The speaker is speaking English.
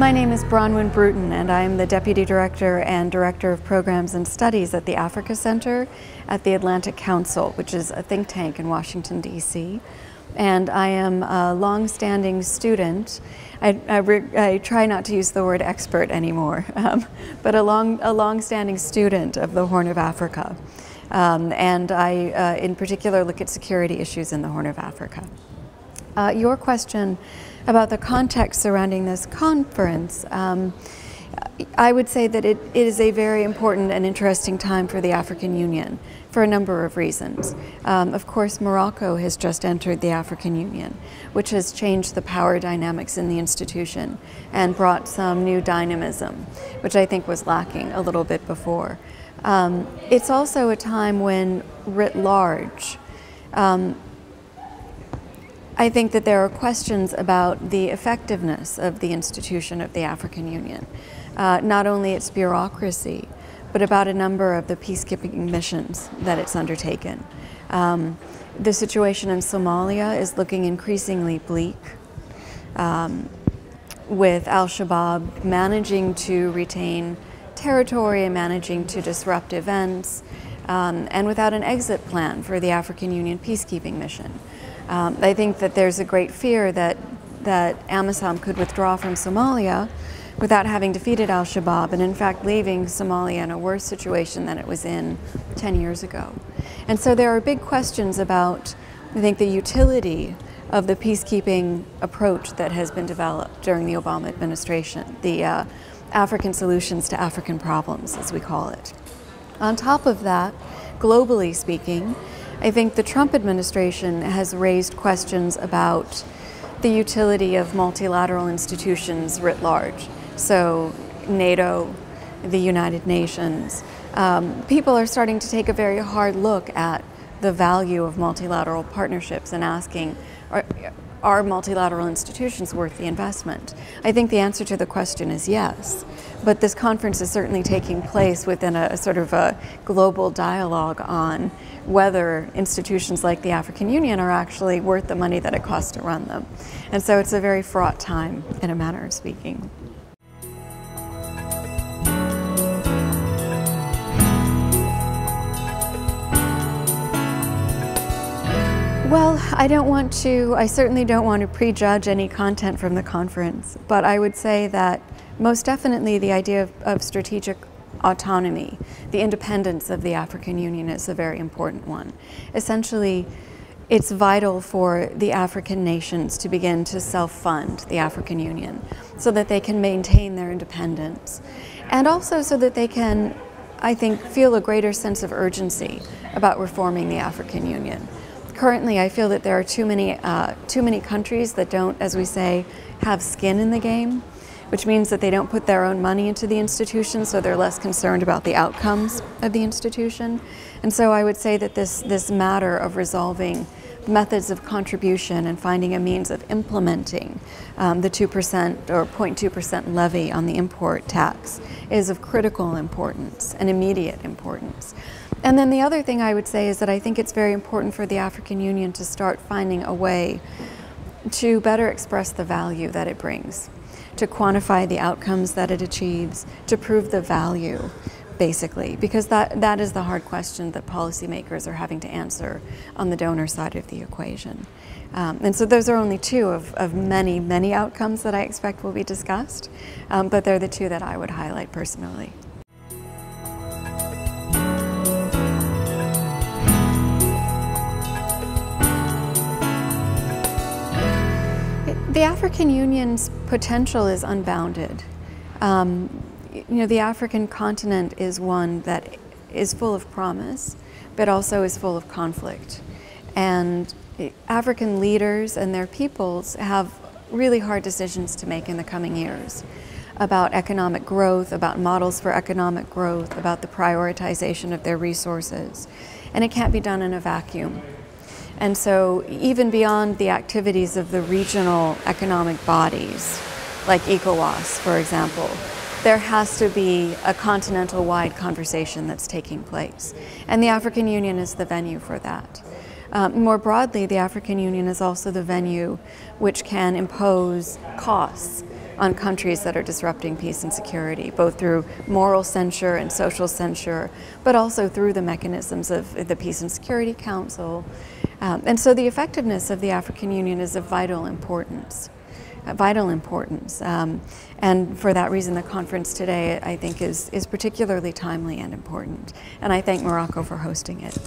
My name is Bronwyn Bruton, and I am the Deputy Director and Director of Programs and Studies at the Africa Center at the Atlantic Council, which is a think tank in Washington, D.C. And I am a long-standing student. I try not to use the word expert anymore, but a long-standing student of the Horn of Africa. And I, in particular, look at security issues in the Horn of Africa. Your question about the context surrounding this conference, I would say that it is a very important and interesting time for the African Union for a number of reasons. Of course, Morocco has just entered the African Union, which has changed the power dynamics in the institution and brought some new dynamism, which I think was lacking a little bit before. It's also a time when, writ large, I think that there are questions about the effectiveness of the institution of the African Union, not only its bureaucracy, but about a number of the peacekeeping missions that it's undertaken. The situation in Somalia is looking increasingly bleak, with al-Shabaab managing to retain territory and managing to disrupt events, and without an exit plan for the African Union peacekeeping mission. I think that there's a great fear that AMISOM could withdraw from Somalia without having defeated al-Shabaab, and in fact leaving Somalia in a worse situation than it was in 10 years ago. And so there are big questions about, I think, the utility of the peacekeeping approach that has been developed during the Obama administration, the African solutions to African problems, as we call it. On top of that, globally speaking, I think the Trump administration has raised questions about the utility of multilateral institutions writ large. So NATO, the United Nations. People are starting to take a very hard look at the value of multilateral partnerships and asking, are multilateral institutions worth the investment? I think the answer to the question is yes, but this conference is certainly taking place within a sort of a global dialogue on whether institutions like the African Union are actually worth the money that it costs to run them. And so it's a very fraught time, in a manner of speaking. Well, I certainly don't want to prejudge any content from the conference, but I would say that most definitely the idea of strategic autonomy, the independence of the African Union, is a very important one. Essentially, it's vital for the African nations to begin to self-fund the African Union so that they can maintain their independence, and also so that they can, I think, feel a greater sense of urgency about reforming the African Union. Currently, I feel that there are too many countries that don't, as we say, have skin in the game, which means that they don't put their own money into the institution, so they're less concerned about the outcomes of the institution. And so I would say that this matter of resolving methods of contribution and finding a means of implementing the 2% or 0.2% levy on the import tax is of critical importance and immediate importance. And then the other thing I would say is that I think it's very important for the African Union to start finding a way to better express the value that it brings, to quantify the outcomes that it achieves, to prove the value, basically, because that is the hard question that policymakers are having to answer on the donor side of the equation. And so those are only two of many, many outcomes that I expect will be discussed, but they're the two that I would highlight personally. The African Union's potential is unbounded. The African continent is one that is full of promise, but also is full of conflict. And African leaders and their peoples have really hard decisions to make in the coming years about economic growth, about models for economic growth, about the prioritization of their resources. And it can't be done in a vacuum. And so even beyond the activities of the regional economic bodies, like ECOWAS, for example, there has to be a continental-wide conversation that's taking place. And the African Union is the venue for that. More broadly, the African Union is also the venue which can impose costs on countries that are disrupting peace and security, both through moral censure and social censure, but also through the mechanisms of the Peace and Security Council. And so the effectiveness of the African Union is of vital importance. And for that reason, the conference today, I think, is particularly timely and important. And I thank Morocco for hosting it.